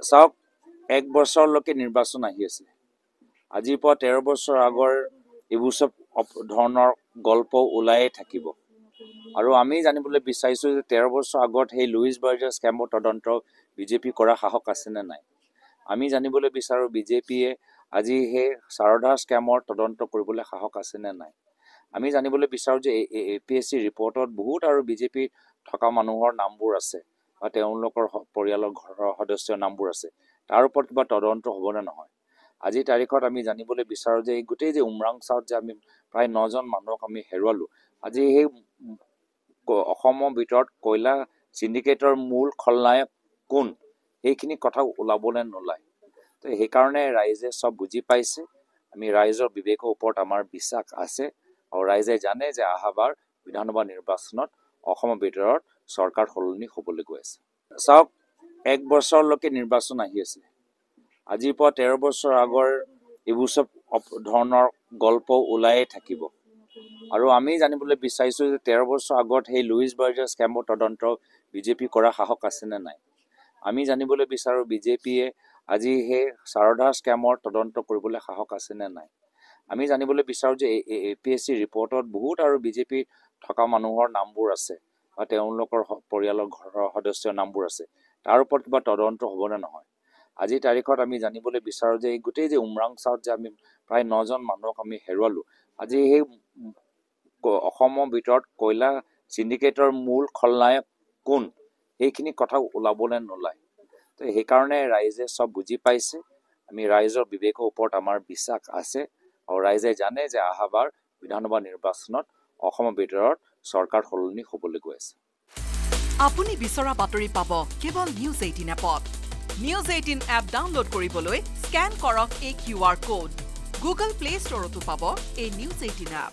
চাওক, 1 বছৰলৈকে নিৰ্বাচন আহি আছে। আজিৰ পৰা 13 বছৰ আগৰ এইবোৰ চব ধৰণৰ গল্প ওলায়ে থাকিব। আৰু আমি জানিবলৈ বিচাৰিছোঁ যে 13 বছৰ আগত সেই লুইচ বাৰ্জাৰ স্কেমৰ তদন্ত বিজেপি কৰা সাহস আছেনে নাই। আমি জানিবলৈ বিচাৰোঁ বিজেপিয়ে আজি সেই সাৰদা স্কেমৰ তদন্ত কৰিবলৈ সাহস আছেনে নাই। আমি জানিবলৈ বিচাৰোঁ যে APSC ৰিপৰ্টত বহুত আৰু বিজেপিৰ থকা মানুহৰ নামবোৰ আছে বা তেওঁলোকৰ পৰিয়ালৰ ঘৰৰ সদস্যৰ নামবোৰ আছে। তাৰ ওপৰত কিবা তদন্ত হ'বনে নহয়। আজিৰ তাৰিখত আমি জানিবলৈ বিচাৰোঁ যে এই গোটেই যে উমৰাং চাউত যে আমি প্ৰায় 9জন মানুহক আমি হেৰুৱালোঁ, আজি সেই অসমৰ ভিতৰত কয়লা চিণ্ডিকেটৰ মূল খলনায়ক কোন, সেইখিনি কথা ওলাবলৈ নোলায়। তো সেইকাৰণে ৰাইজে চব বুজি পাইছে। আমি ৰাইজৰ বিবেকৰ ওপৰত আমাৰ বিশ্বাস আছে আৰু ৰাইজে জানে যে অহাবাৰ বিধানসভা নিৰ্বাচনত অসমৰ ভিতৰত চৰকাৰ সলনি হ'বলৈ গৈ আছে। চাওক, 1 বছৰলৈকে নিৰ্বাচন আহি আছে। আজিৰ পৰা 13 বছৰ আগৰ এইবোৰ চব ধৰণৰ গল্প ওলায়ে থাকিব। আৰু আমি জানিবলৈ বিচাৰিছোঁ যে 13 বছৰ আগত সেই লুইচ বাৰ্জাৰ স্কেমৰ তদন্ত বিজেপি কৰা সাহস আছেনে নাই। আমি জানিবলৈ বিচাৰোঁ বিজেপিয়ে আজি সেই সাৰদা স্কেমৰ তদন্ত কৰিবলৈ সাহস আছেনে নাই। আমি জানিবলৈ বিচাৰোঁ যে APSC ৰিপৰ্টত বহুত আৰু বিজেপিৰ থকা মানুহৰ নামবোৰ আছে বা তেওঁলোকৰ পৰিয়ালৰ ঘৰৰ সদস্যৰ নামবোৰ আছে। তাৰ ওপৰত কিবা তদন্ত হ'বনে নহয়। আজিৰ তাৰিখত আমি জানিবলৈ বিচাৰোঁ যে এই গোটেই যে উমৰাং চাউত যে আমি প্ৰায় 9জন মানুহক আমি হেৰুৱালোঁ, আজি সেই অসমৰ ভিতৰত কয়লা চিণ্ডিকেটৰ মূল খলনায়ক কোন, সেইখিনি কথা ওলাবলৈ নোলায়। তো সেইকাৰণে ৰাইজে চব বুজি পাইছে। আমি ৰাইজৰ বিবেকৰ ওপৰত আমাৰ বিশ্বাস আছে আৰু ৰাইজে জানে যে অহাবাৰ বিধানসভা নিৰ্বাচনত অসমৰ ভিতৰত চৰকাৰ সলনি হ'বলৈ গৈ আছে। আপুনি বিচৰা বাতৰি পাব কেৱল নিউজ 18 এপত। নিউজ 18 এপ ডাউনলোড কৰিবলৈ স্কেন কৰক এই QR কোড। গুগল প্লে ষ্টৰতো পাব এই নিউজ 18 এপ।